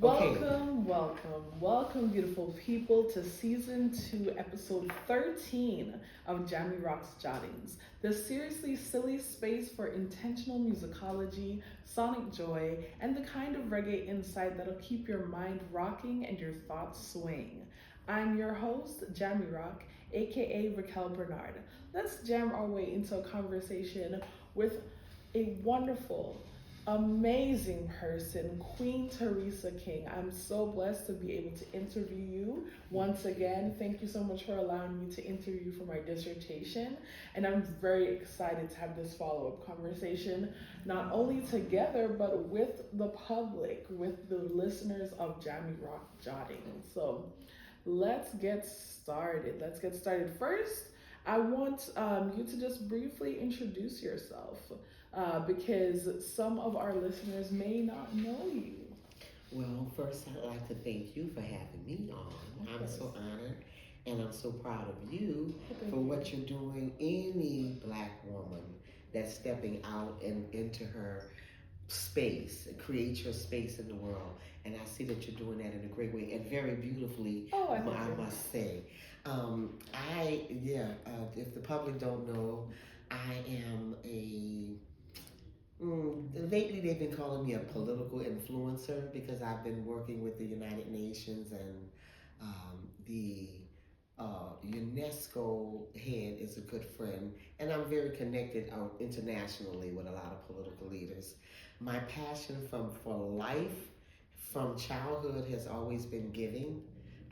Okay. Welcome, beautiful people, to season 2, episode 13 of Jahmi Roc's Jottings, the seriously silly space for intentional musicology, sonic joy, and the kind of reggae insight that'll keep your mind rocking and your thoughts swaying. I'm your host, Jahmi Roc, aka Racquel Bernard. Let's jam our way into a conversation with a wonderful, amazing person, Queen Theresa King. I'm so blessed to be able to interview you once again. Thank you so much for allowing me to interview for my dissertation. And I'm very excited to have this follow up conversation, not only together, but with the public, with the listeners of Jahmi Roc Jotting. So let's get started. Let's get started. First, I want you to just briefly introduce yourself because some of our listeners may not know you. Well, first, I'd like to thank you for having me on. Of I'm course. so honored and I'm so proud of you Oh, for thank you. what you're doing. Any black woman that's stepping out and into her space, create your space in the world. And I see that you're doing that in a great way and very beautifully, Oh, I thank I you. must say. If the public don't know, I am lately, they've been calling me a political influencer because I've been working with the United Nations and the UNESCO head is a good friend, and I'm very connected internationally with a lot of political leaders. My passion for life from childhood has always been giving.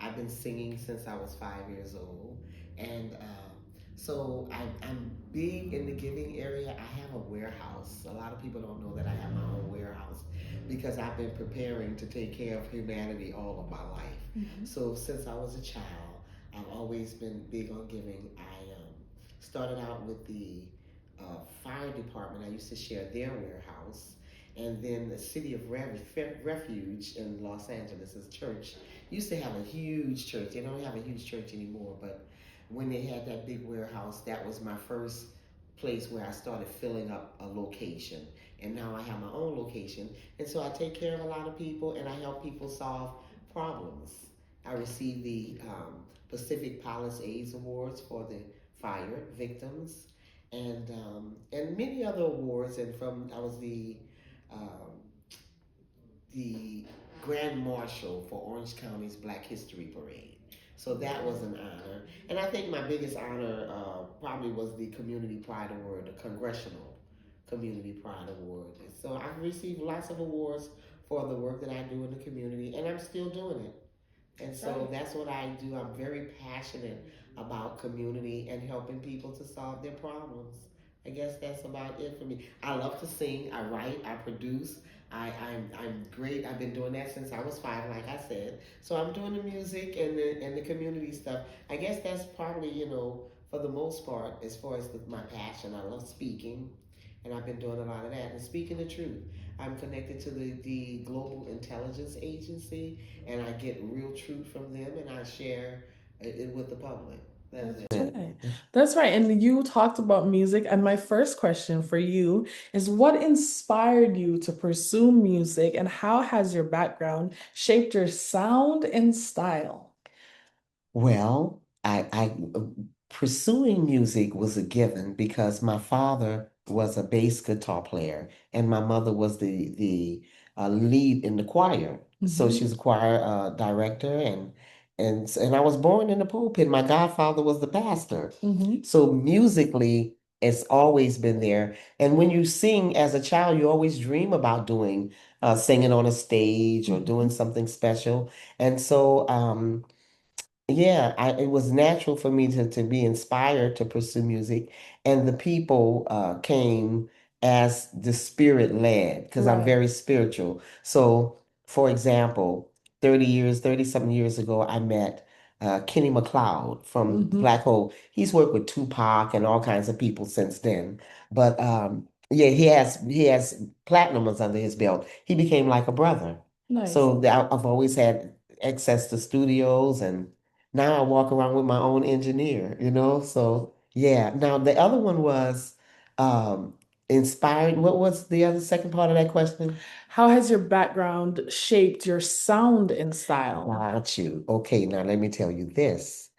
I've been singing since I was 5 years old, and I'm big in the giving area. I have a warehouse. A lot of people don't know that I have my own warehouse because I've been preparing to take care of humanity all of my life. Mm-hmm. So since I was a child, I've always been big on giving. I started out with the fire department. I used to share their warehouse. And then the City of Refuge in Los Angeles, church, used to have a huge church. They don't have a huge church anymore, but when they had that big warehouse, that was my first place where I started filling up a location. And now I have my own location. And so I take care of a lot of people and I help people solve problems. I received the Pacific Palace AIDS Awards for the fire victims and many other awards. And I was um, the Grand Marshal for Orange County's Black History Parade. So that was an honor. And I think my biggest honor probably was the Community Pride Award, the Congressional Community Pride Award. So I've received lots of awards for the work that I do in the community, and I'm still doing it. And so Right. that's what I do. I'm very passionate about community and helping people to solve their problems. I guess that's about it for me. I love to sing. I write. I produce. I'm great. I've been doing that since I was 5, like I said. So I'm doing the music and the community stuff. I guess that's probably for the most part as far as my passion. I love speaking, and I've been doing a lot of that and speaking the truth. I'm connected to the Global Intelligence Agency, and I get real truth from them, and I share it with the public. That's That's it. right. That's right. And you talked about music. And my first question for you is what inspired you to pursue music and how has your background shaped your sound and style? Well, pursuing music was a given because my father was a bass guitar player and my mother was the lead in the choir. So she Hmm. was a choir director and I was born in the pulpit. My godfather was the pastor. Hmm. So musically, it's always been there. And when you sing as a child, you always dream about doing singing on a stage or doing Hmm. something special. And so yeah, it was natural for me to be inspired to pursue music, and the people came as the spirit led because I'm Right. very spiritual. So, for example, 30 something years ago, I met Kenny McLeod from Hmm. Black Hole. He's worked with Tupac and all kinds of people since then, but yeah, he has platinums under his belt. He became like a brother. Nice. So I've always had access to studios and now I walk around with my own engineer. So yeah. Now the other one was um Inspired. What was the other second part of that question? How has your background shaped your sound and style? Got you. Okay, now let me tell you this.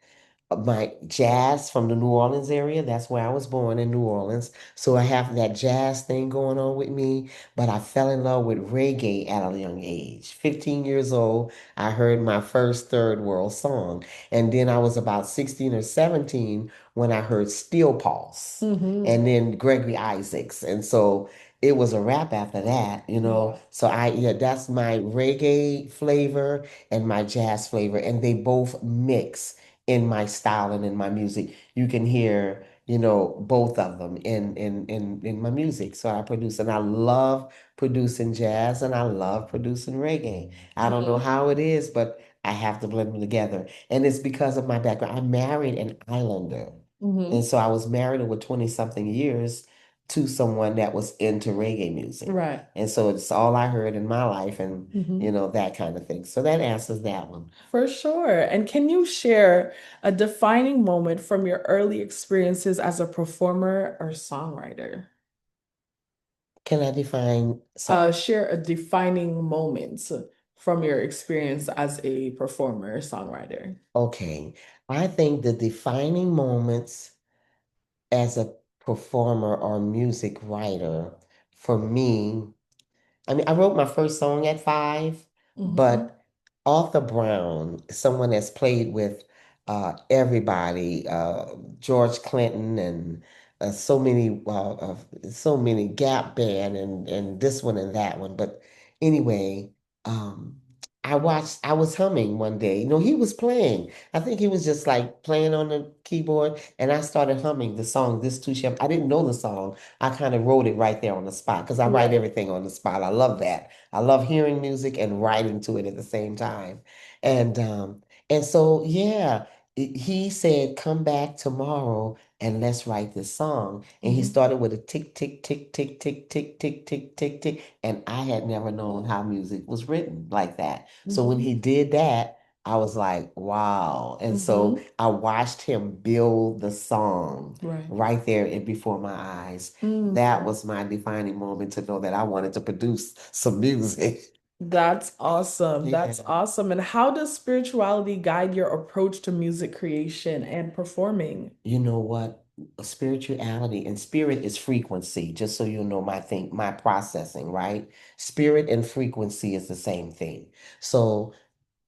My jazz from the New Orleans area. That's where I was born in New Orleans. So I have that jazz thing going on with me. But I fell in love with reggae at a young age. 15 years old, I heard my first third world song. And then I was about 16 or 17 when I heard Steel Pulse and then Gregory Isaacs. And so it was a wrap after that, you know. Wow. So yeah, that's my reggae flavor and my jazz flavor. And they both mix in my style and in my music. You can hear, both of them in my music. So I produce, and I love producing jazz and I love producing reggae. I don't know how it is, but I have to blend them together. And it's because of my background. I married an islander. And so I was married over 20 something years to someone that was into reggae music. Right. And so it's all I heard in my life and, Mhm. that kind of thing. So that answers that one. For sure. And can you share a defining moment from your early experiences as a performer or songwriter? Can I define some? Share a defining moment from your experience as a performer or songwriter. Okay. I think the defining moments as a performer or music writer for me, I mean, I wrote my first song at 5, but Arthur Brown, someone that's played with everybody, George Clinton and so many Gap Band and this one and that one. But anyway, um, I was humming one day. No, he was playing. I think he was just like playing on the keyboard, and I started humming the song "This Too Shall." I didn't know the song. I kind of wrote it right there on the spot because I write Right. everything on the spot. I love that. I love hearing music and writing to it at the same time. And so yeah, he said, "Come back tomorrow and let's write this song." And he started with a tick, tick, tick, tick, tick, tick, tick, tick, tick, tick. And I had never known how music was written like that. So when he did that, I was like, wow. And so I watched him build the song Right. right there before my eyes. That was my defining moment to know that I wanted to produce some music. That's awesome. That's Yeah. awesome. And how does spirituality guide your approach to music creation and performing? You know what? Spirituality and spirit is frequency, just so you know my processing, right? Spirit and frequency is the same thing. So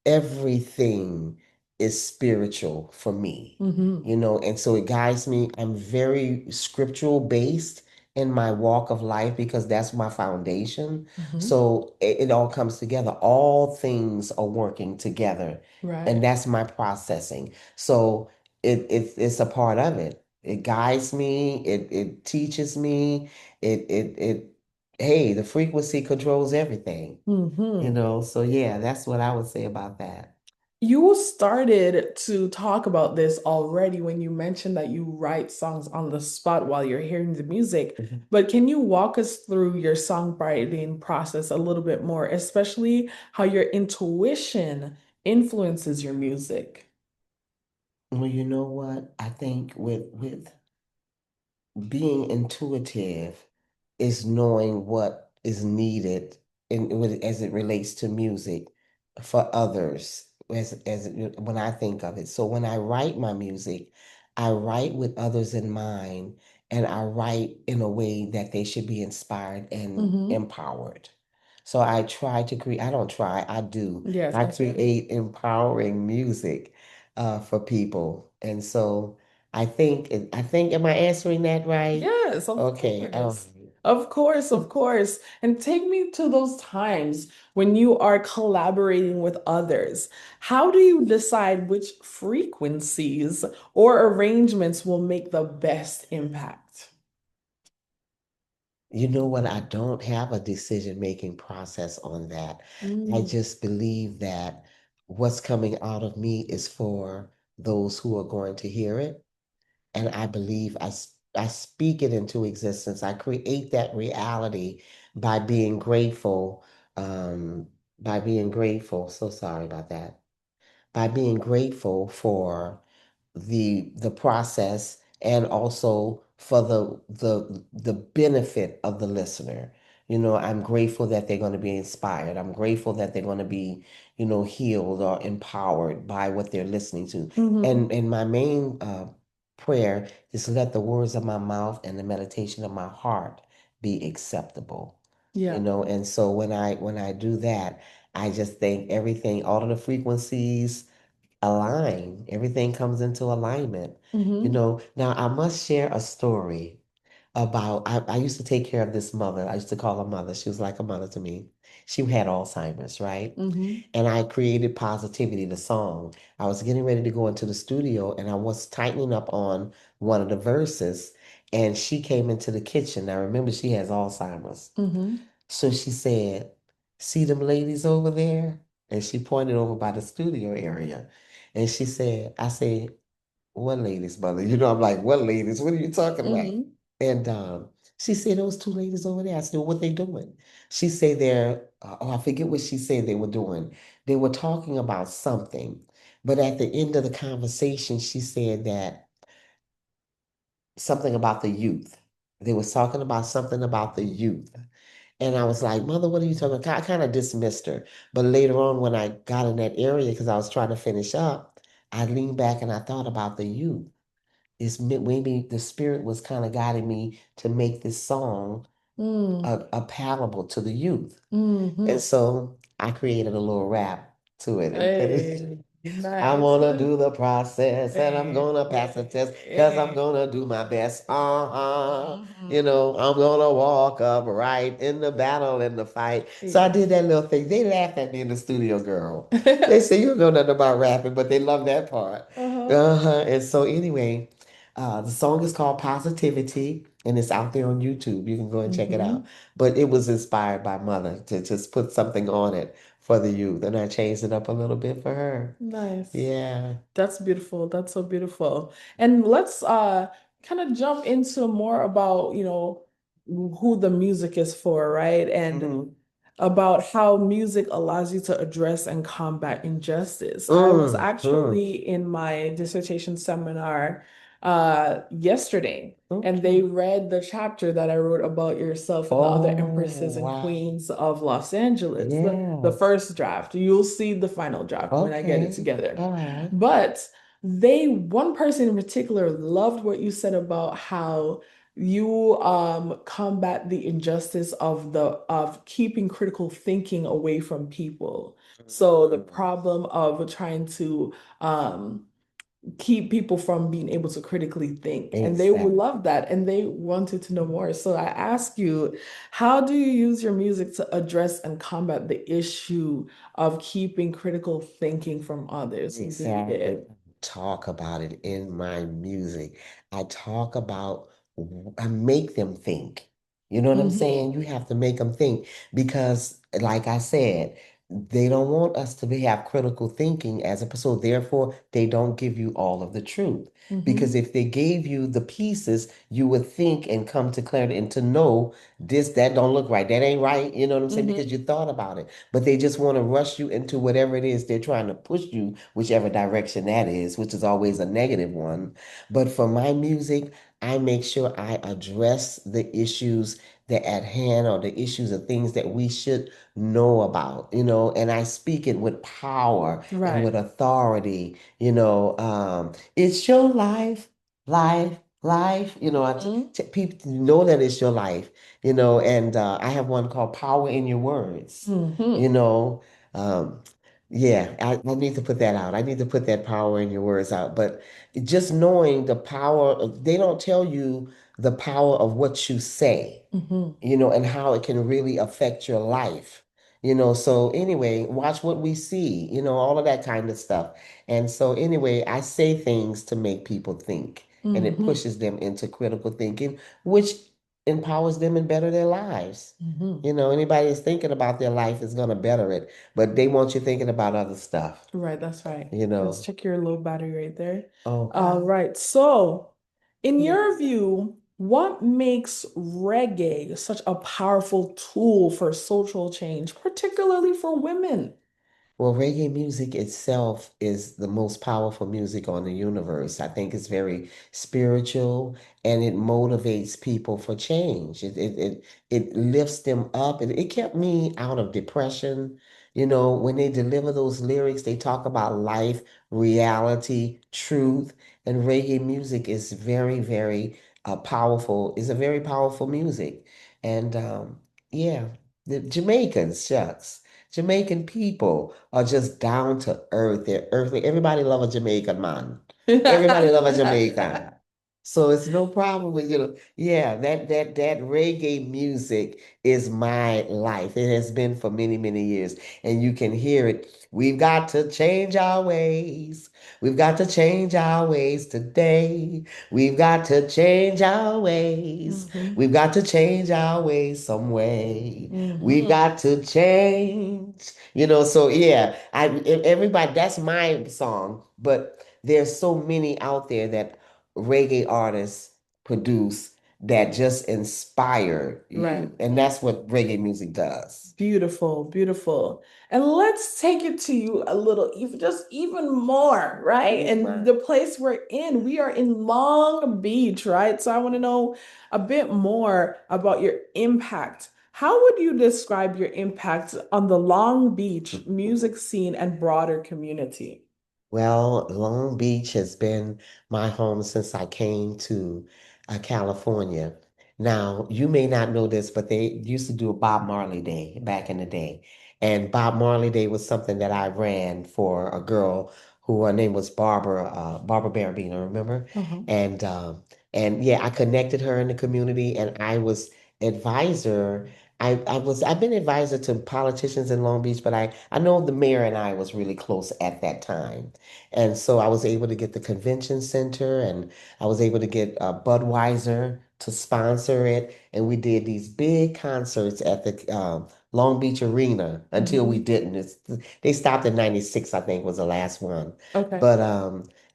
everything is spiritual for me, and so it guides me. I'm very scriptural based in my walk of life because that's my foundation. So it all comes together. All things are working together, and Right. that's my processing. So it's a part of it. It guides me. It teaches me. It hey, the frequency controls everything. So yeah, that's what I would say about that. You started to talk about this already when you mentioned that you write songs on the spot while you're hearing the music. Mhm. But can you walk us through your songwriting process a little bit more, especially how your intuition influences your music? Well, you know what? I think with being intuitive is knowing what is needed as it relates to music for others when I think of it. So when I write my music, I write with others in mind and I write in a way that they should be inspired and empowered. So I try to create, I don't try, I do. Yes, I absolutely. create empowering music for people. And so I think, am I answering that right? Yes, of Okay. course. Of course, of course. And take me to those times when you are collaborating with others. How do you decide which frequencies or arrangements will make the best impact? You know what? I don't have a decision-making process on that. I just believe that what's coming out of me is for those who are going to hear it. And I believe I speak it into existence. I create that reality by being grateful, um, by being grateful. So sorry about that. By being grateful for the process and also for the benefit of the listener. I'm grateful that they're going to be inspired. I'm grateful that they're going to be, healed or empowered by what they're listening to. And my main prayer is let the words of my mouth and the meditation of my heart be acceptable. Yeah. And so when I do that, I just think everything, all of the frequencies align. Everything comes into alignment. Now I must share a story about I used to take care of this mother. I used to call her mother. She was like a mother to me. She had Alzheimer's, right? And I created Positivity, the song. I was getting ready to go into the studio and I was tightening up on one of the verses. And she came into the kitchen. Now remember, she has Alzheimer's. So she said, "See them ladies over there?" And she pointed over by the studio area. And she said, I said, "What ladies, mother?" I'm like, "What ladies? What are you talking about?" And she said, "Those two ladies over there." I said, "What they doing?" She said I forget what she said they were doing. They were talking about something. But at the end of the conversation, she said that something about the youth. They was talking about something about the youth. And I was like, "Mother, what are you talking about?" I kind of dismissed her. But later on, when I got in that area, because I was trying to finish up, I leaned back and I thought about the youth. Maybe the spirit was kind of guiding me to make this song palatable to the youth. And so I created a little rap to it and put it. Hey, I nice. wanna do the process and I'm Hey, gonna pass the test because I'm hey. gonna do my best. I'm gonna walk upright in the battle and the fight. So I did that little thing. They laughed at me in the studio, girl. They say you don't know nothing about rapping, but they love that part. Uh-huh. And so anyway, the song is called Positivity and it's out there on YouTube. You can go and check it out. But it was inspired by Mother to just put something on it for the youth, and I changed it up a little bit for her. Nice. Yeah. That's beautiful. That's so beautiful. And let's kind of jump into more about, who the music is for, right? And about how music allows you to address and combat injustice. I was actually in my dissertation seminar yesterday, and they read the chapter that I wrote about yourself and the other empresses and Wow. queens of Los Angeles. The Yes. first draft. You'll see the final draft when I get it Okay. together. All right. But one person in particular loved what you said about how you combat the injustice of keeping critical thinking away from people. So the problem of trying to keep people from being able to critically think, and they would Exactly. love that and they wanted to know more. So I ask you, how do you use your music to address and combat the issue of keeping critical thinking from others from being Exactly. good? Talk about it in my music. I talk about, I make them think. You know what I'm saying? You have to make them think because, like I said, they don't want us to have critical thinking as a so therefore they don't give you all of the truth. Because if they gave you the pieces, you would think and come to clarity and to know this, that don't look right. That ain't right. You know what I'm saying? Because you thought about it. But they just want to rush you into whatever it is they're trying to push you, whichever direction that is, which is always a negative one. But for my music, I make sure I address the issues that at hand or the issues of things that we should know about, and I speak it with power and with Right. authority, it's your life, life, people know that it's your life, and I have one called Power in Your Words, you know, um, yeah, I need to put that out. I need to put that power in your words out. But just knowing the power, they don't tell you the power of what you say, and how it can really affect your life. So anyway, watch what we see, all of that kind of stuff. And so anyway, I say things to make people think, and it pushes them into critical thinking, which empowers them and better their lives. Anybody that's thinking about their life is going to better it, but they want you thinking about other stuff, Right, that's right. you Let's know. check your low battery right there. Okay. Right. So, in Yeah. your view, what makes reggae such a powerful tool for social change, particularly for women? Well, reggae music itself is the most powerful music on the universe. I think it's very spiritual and it motivates people for change. It lifts them up. It kept me out of depression. You know, when they deliver those lyrics, they talk about life, reality, truth, and reggae music is very powerful. It's a very powerful music. And yeah, the Jamaicans, shucks. Jamaican people are just down to earth. They're earthly. Everybody love a Jamaican man. Everybody love a Jamaican. So it's no problem with, yeah, that reggae music is my life. It has been for many years. And you can hear it. We've got to change our ways. We've got to change our ways today. We've got to change our ways. Mhm. We've got to change our ways some way. We've Mhm. got to change. So yeah, everybody, that's my song, but there's so many out there that reggae artists produce that just inspire Right. you. And that's what reggae music does. Beautiful, beautiful. And let's take it to you a little, even just even more, right? And Right. the place we're in, we are in Long Beach, right? So I want to know a bit more about your impact. How would you describe your impact on the Long Beach music scene and broader community? Well, Long Beach has been my home since I came to California. Now, you may not know this, but they used to do a Bob Marley Day back in the day. And Bob Marley Day was something that I ran for a girl who her name was Barbara Barabino, remember? Uh-huh. And and yeah, I connected her in the community and I was advisor. I've been advisor to politicians in Long Beach, but I know the mayor and I was really close at that time. And so I was able to get the convention center and I was able to get Budweiser to sponsor it. And we did these big concerts at the Long Beach Arena until we Mhm. didn't. They stopped in 96, I think was the last one. Okay. But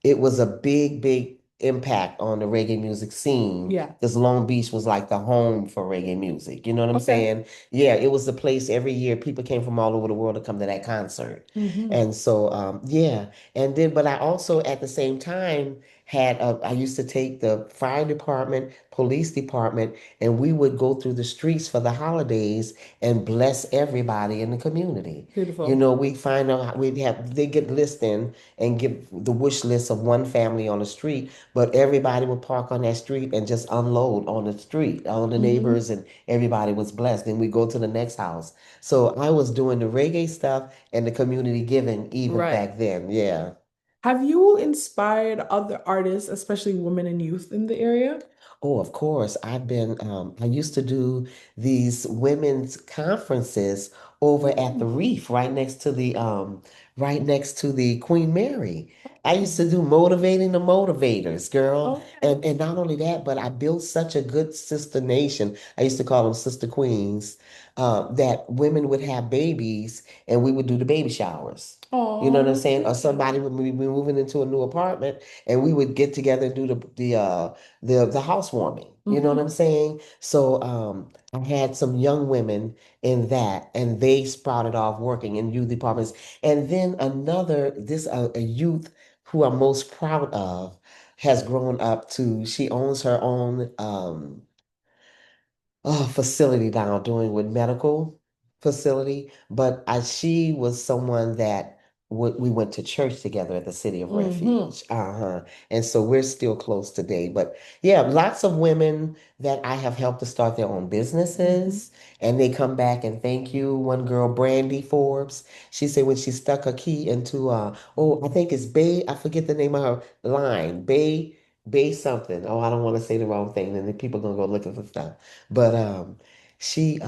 it was a big impact on the reggae music scene Yeah. because Long Beach was like the home for reggae music. You know what I'm Okay. saying? Yeah, it was the place every year. People came from all over the world to come to that concert. Hmm. And so, yeah. And then, but I also at the same time I used to take the fire department, police department, and we would go through the streets for the holidays and bless everybody in the community. Beautiful. We'd find out, they get listing and give the wish list of one family on the street, but everybody would park on that street and just unload on the street, all the Hmm. neighbors, and everybody was blessed. Then we go to the next house. So I was doing the reggae stuff and the community giving even Right. back then. Yeah. Have you inspired other artists, especially women and youth in the area? Oh, of course. I used to do these women's conferences over at the Mm. Reef, right next to the Queen Mary. I used Oh, to do motivating the motivators, girl. okay. And not only that, but I built such a good sister nation. I used to call them sister queens, that women would have babies and we would do the baby showers. You know what I'm Oh, saying? Or somebody would be moving into a new apartment and we would get together and do the housewarming. You know what I'm hmm. saying? So I had some young women in that, and they sprouted off working in youth departments. And then a youth who I'm most proud of has grown up to. She owns her own facility now doing with medical facility, but she was someone that we went to church together at the City of Hmm. Refuge. Uh-huh. And so we're still close today. But yeah, lots of women that I have helped to start their own Hmm. businesses and they come back and thank you. One girl, Brandy Forbes, she said when she stuck a key into I think it's Bay, I forget the name of her line, Bay something. Oh, I don't want to say the wrong thing, and then people gonna go looking for stuff. But she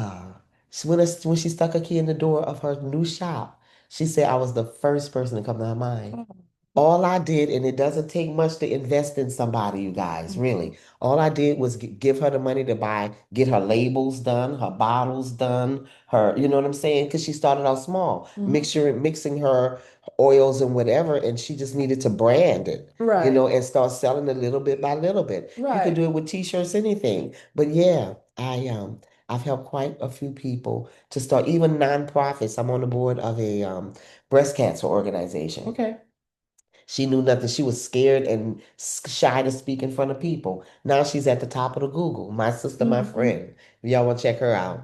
when she stuck a key in the door of her new shop, she said I was the first person to come to her mind. All I did, and it doesn't take much to invest in somebody, you guys, really. All I did was give her the money to get her labels done, her bottles done, you know what I'm saying? Because she started out small, Hmm. mixing her oils and whatever, and she just needed to brand it, Right. and start selling a little bit by little bit. You could Right. do it with t-shirts, anything. But yeah, I've helped quite a few people to start, even nonprofits. I'm on the board of a breast cancer organization. Okay. She knew nothing. She was scared and shy to speak in front of people. Now she's at the top of the Google. My sister, my Hmm. friend. If y'all want to check her out.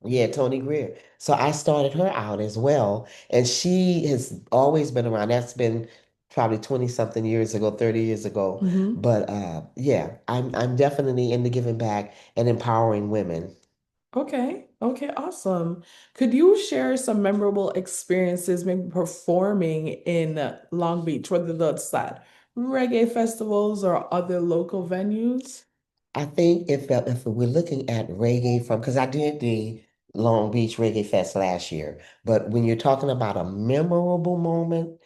Yeah, Tony Greer. So I started her out as well. And she has always been around. That's been probably 20 something years ago, 30 years ago. Hmm. But yeah, I'm definitely into giving back and empowering women. Okay. Okay. Awesome. Could you share some memorable experiences, maybe performing in Long Beach, whether that's at reggae festivals or other local venues? I think if we're looking at reggae from, because I did the Long Beach Reggae Fest last year, but when you're talking about a memorable moment,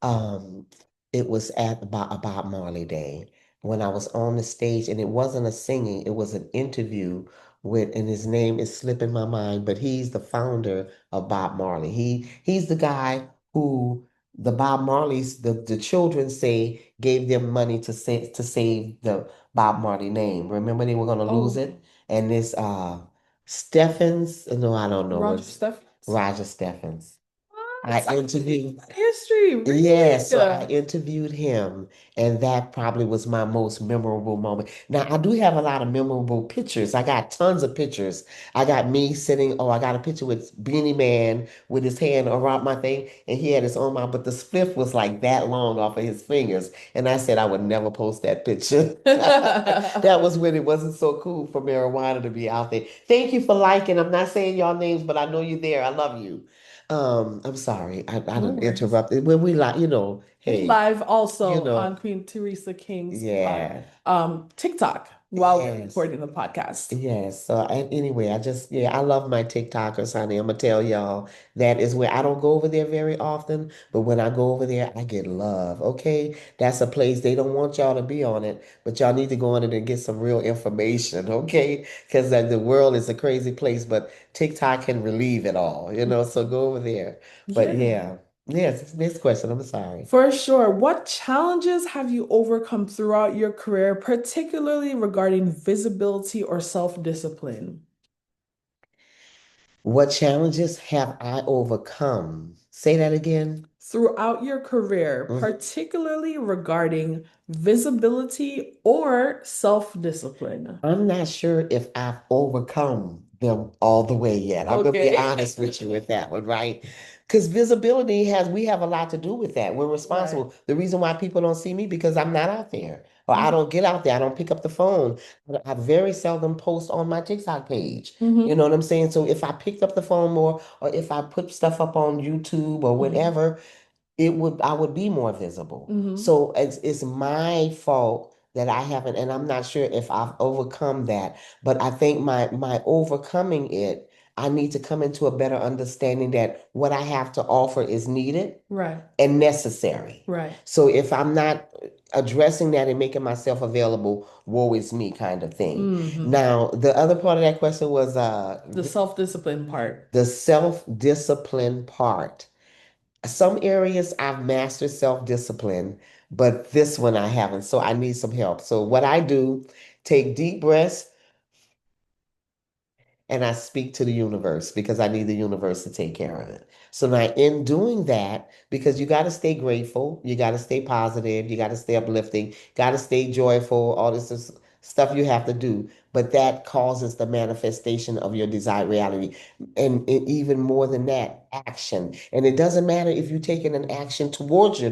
um, it was at a Bob Marley Day when I was on the stage, and it wasn't a singing, it was an interview with, and his name is slipping my mind, but he's the founder of Bob Marley. He's the guy who the Bob Marleys, the children say gave them money to save the Bob Marley name. Remember they were gonna lose Oh, it? And this Steffens, no, I don't know Roger what Stephens? Roger Steffens. I What? interviewed History, yeah, really? so I interviewed him, and that probably was my most memorable moment. Now, I do have a lot of memorable pictures. I got tons of pictures. I got me sitting, I got a picture with Beanie Man with his hand around my thing, and he had his own mouth, but the spliff was like that long off of his fingers. And I said I would never post that picture. That was when it wasn't so cool for marijuana to be out there. Thank you for liking. I'm not saying y'all names, but I know you're there. I love you. I'm sorry. I No didn't worries. interrupt. When we like, We hey, live you also on know, Queen Theresa King's yeah, TikTok while we're yes. recording the podcast. Yes. So anyway, I love my TikTokers, honey. I'm gonna tell y'all that is where I don't go over there very often, but when I go over there, I get love. Okay, that's a place they don't want y'all to be on it, but y'all need to go on it and get some real information. Okay, because the world is a crazy place, but TikTok can relieve it all. So go over there. But Yeah. yeah, yes. Next question. I'm sorry. For sure. What challenges have you overcome throughout your career, particularly regarding visibility or self-discipline? What challenges have I overcome? Say that again. Throughout your career, Mm. particularly regarding visibility or self-discipline. I'm not sure if I've overcome them all the way yet. I'm gonna be Okay. honest with you with that one, right? Because visibility we have a lot to do with that. We're Right. responsible. The reason why people don't see me because I'm not out there, or I Mm-hmm. don't get out there. I don't pick up the phone. I very seldom post on my TikTok page. You Mm-hmm. know what I'm saying? So if I picked up the phone more, or if I put stuff up on YouTube or Mm-hmm. whatever, I would be more visible. Mm-hmm. So it's my fault that I haven't, and I'm not sure if I've overcome that, but I think my overcoming it, I need to come into a better understanding that what I have to offer is needed Right. and necessary. Right. So if I'm not addressing that and making myself available, woe is me kind of thing. Mm-hmm. Now, the other part of that question was The self-discipline part. the self-discipline part. Some areas I've mastered self-discipline, but this one I haven't. So I need some help. So what I do, take deep breaths and I speak to the universe because I need the universe to take care of it. So now, in doing that, because you got to stay grateful, you got to stay positive, you got to stay uplifting, got to stay joyful, all this stuff you have to do. But that causes the manifestation of your desired reality. And even more than that, action. And it doesn't matter if you're taking an action towards your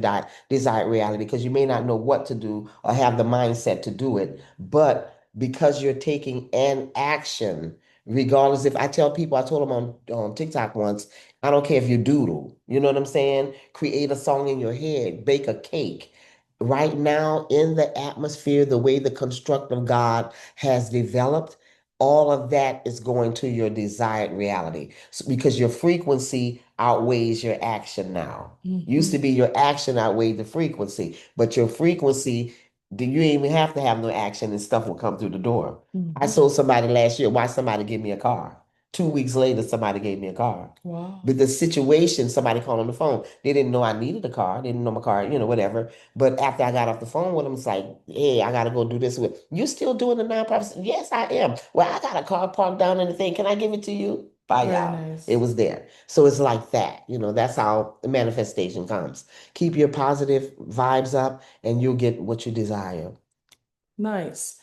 desired reality because you may not know what to do or have the mindset to do it. But because you're taking an action, regardless if I tell people, I told them on TikTok once, I don't care if you doodle, you know what I'm saying? Create a song in your head, bake a cake. Right now, in the atmosphere, the way the construct of God has developed, all of that is going to your desired reality. Because your frequency outweighs your action now. Used to Mm-hmm. be your action outweighed the frequency, but your frequency, you didn't even have to have no action and stuff will come through the door. I Mm-hmm. sold somebody last year. Why somebody give me a car? 2 weeks later, somebody gave me a car. Wow. But the situation, somebody called on the phone. They didn't know I needed a car. They didn't know my car, whatever. But after I got off the phone with them, it's like, hey, I gotta go do this with you. Still doing the nonprofit? Yes, I am. Well, I got a car parked down in the thing. Can I give it to you? Bye, Very y'all. It nice. was there. So it's like that. That's how the manifestation comes. Keep your positive vibes up and you'll get what you desire. Nice.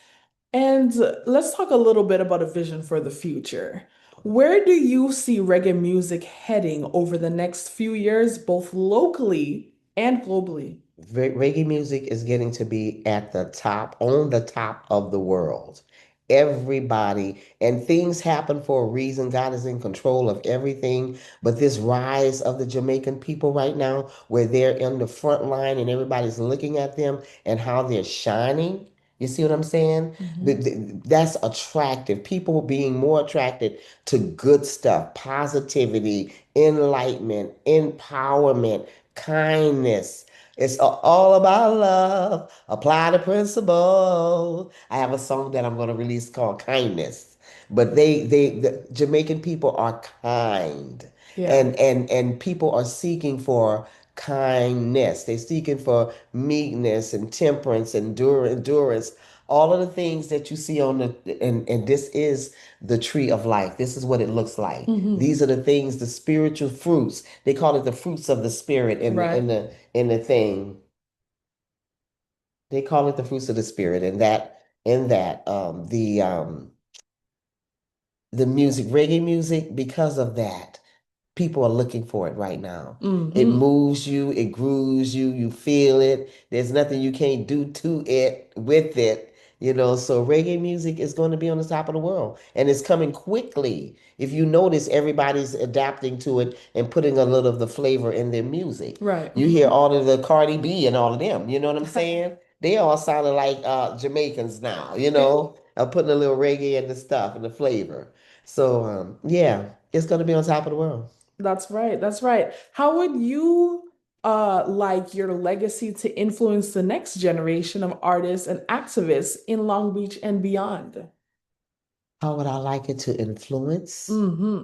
And let's talk a little bit about a vision for the future. Where do you see reggae music heading over the next few years, both locally and globally? Reggae music is getting to be at the top, on the top of the world. Everybody, and things happen for a reason. God is in control of everything. But this rise of the Jamaican people right now, where they're in the front line and everybody's looking at them and how they're shining. You see what I'm saying? Mhm. That's attractive. People being more attracted to good stuff, positivity, enlightenment, empowerment, kindness. It's all about love. Apply the principle. I have a song that I'm going to release called Kindness. But the Jamaican people are kind, Yeah. and people are seeking for kindness. They're seeking for meekness and temperance and endurance. All of the things that you see on and this is the tree of life. This is what it looks like. Hmm. These are the things, the spiritual fruits. They call it the fruits of the spirit in the in Right. the in the thing. They call it the fruits of the spirit, and that in that the music, reggae music, because of that. People are looking for it right now. It Hmm. moves you, it grooves you, you feel it. There's nothing you can't do to it, with it. So reggae music is going to be on the top of the world and it's coming quickly. If you notice, everybody's adapting to it and putting a little of the flavor in their music. Right. You hear all of the Cardi B and all of them, you know what I'm saying? They all sounding like Jamaicans now, putting a little reggae in the stuff and the flavor. So yeah, it's going to be on top of the world. That's right. That's right. How would you like your legacy to influence the next generation of artists and activists in Long Beach and beyond? How would I like it to influence Hmm.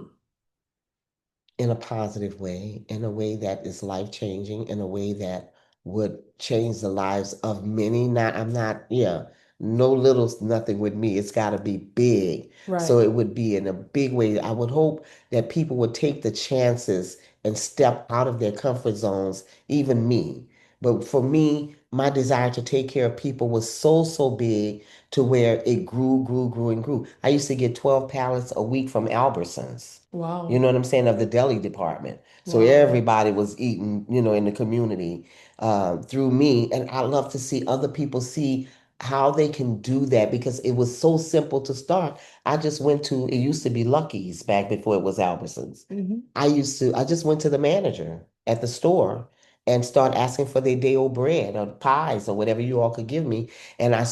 in a positive way, in a way that is life changing, in a way that would change the lives of many? I'm not, yeah, no little nothing with me. It's got to be big. Right. So it would be in a big way. I would hope that people would take the chances and step out of their comfort zones, even me. But for me, my desire to take care of people was so, so big to where it grew, grew, grew, and grew. I used to get 12 pallets a week from Albertsons. You Wow. know what I'm saying, of the deli department. So Wow. everybody was eating, in the community through me. And I love to see other people see how they can do that because it was so simple to start. It used to be Lucky's back before it was Albertsons. Hmm. I just went to the manager at the store and started asking for their day old bread or pies or whatever you all could give me. And I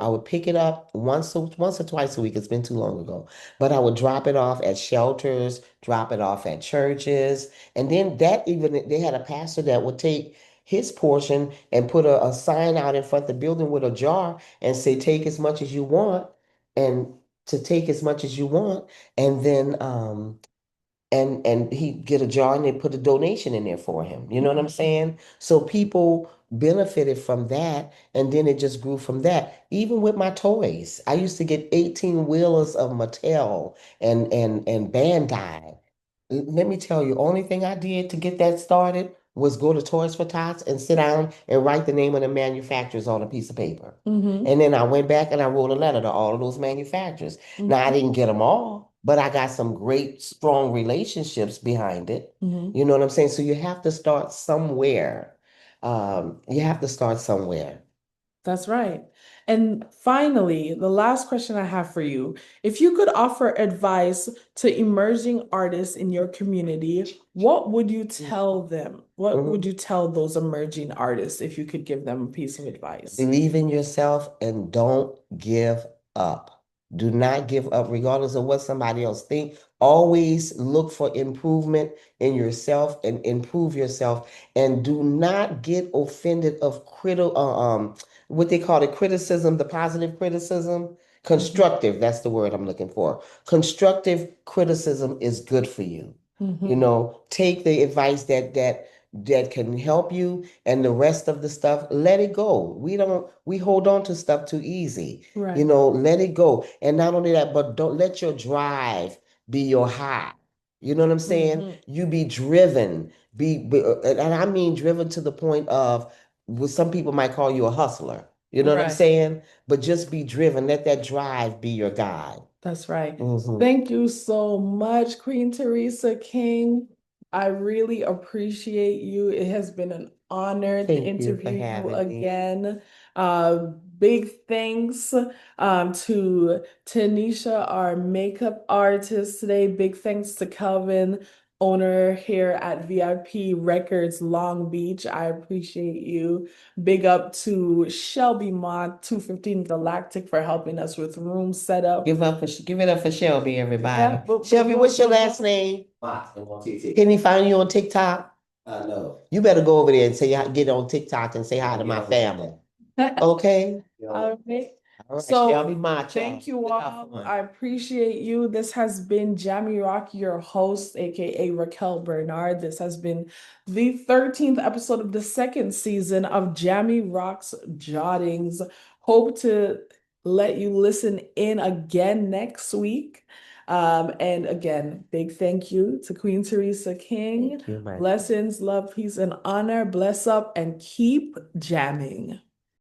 would pick it up once or twice a week. It's been too long ago. But I would drop it off at shelters, drop it off at churches. And then they had a pastor that would take his portion and put a sign out in front of the building with a jar and say, take as much as you want and to take as much as you want. And then and he get a jar and they put a donation in there for him. You know what I'm saying? So people benefited from that, and then it just grew from that. Even with my toys, I used to get 18 wheelers of Mattel and Bandai. Let me tell you, only thing I did to get that started was go to Toys for Tots and sit down and write the name of the manufacturers on a piece of paper. Hmm. And then I went back and I wrote a letter to all of those manufacturers. Now, I didn't get them all, but I got some great, strong relationships behind it. Hmm. You know what I'm saying? So you have to start somewhere. You have to start somewhere. That's right. And finally, the last question I have for you, if you could offer advice to emerging artists in your community, what would you tell them? What would Mhm. you tell those emerging artists if you could give them a piece of advice? Believe in yourself and don't give up. Do not give up, regardless of what somebody else think. Always look for improvement in yourself and improve yourself. And do not get offended of what they call it, criticism, the positive criticism. Constructive, that's the word I'm looking for. Constructive criticism is good for you. You know, take the advice that can help you, and the rest of the stuff, let it go. We hold on to stuff too easy. Right. You know, let it go. And not only that, but don't let your drive be your high. You know what I'm saying? You be driven, and I mean driven to the point of what some people might call you a hustler. You know what I'm Right. saying? But just be driven. Let that drive be your guide. That's right. Mhm. Thank you so much, Queen Theresa King. I really appreciate you. It has been an honor to Thank you for interview you having me. again. Big thanks to Tanisha, our makeup artist today. Big thanks to Calvin, owner here at VIP Records Long Beach. I appreciate you. Big up to Shelby Mott, 215 Galactic, for helping us with room setup. Give it up for Shelby, everybody. Yeah, Shelby, what's your last name? Can he find you on TikTok? No. You better go over there and get on TikTok and say hi to my family. Okay? All right. All right, So Shelby Macho. thank you Look out all. for him. I appreciate you. This has been Jahmi Roc, your host, aka Racquel Bernard. This has been the 13th episode of the second season of Jahmi Roc's Jottings. Hope to let you listen in again next week. And again, big thank you to Queen Theresa King. Thank you, my Blessings, love, peace, and honor. Bless up and keep jamming.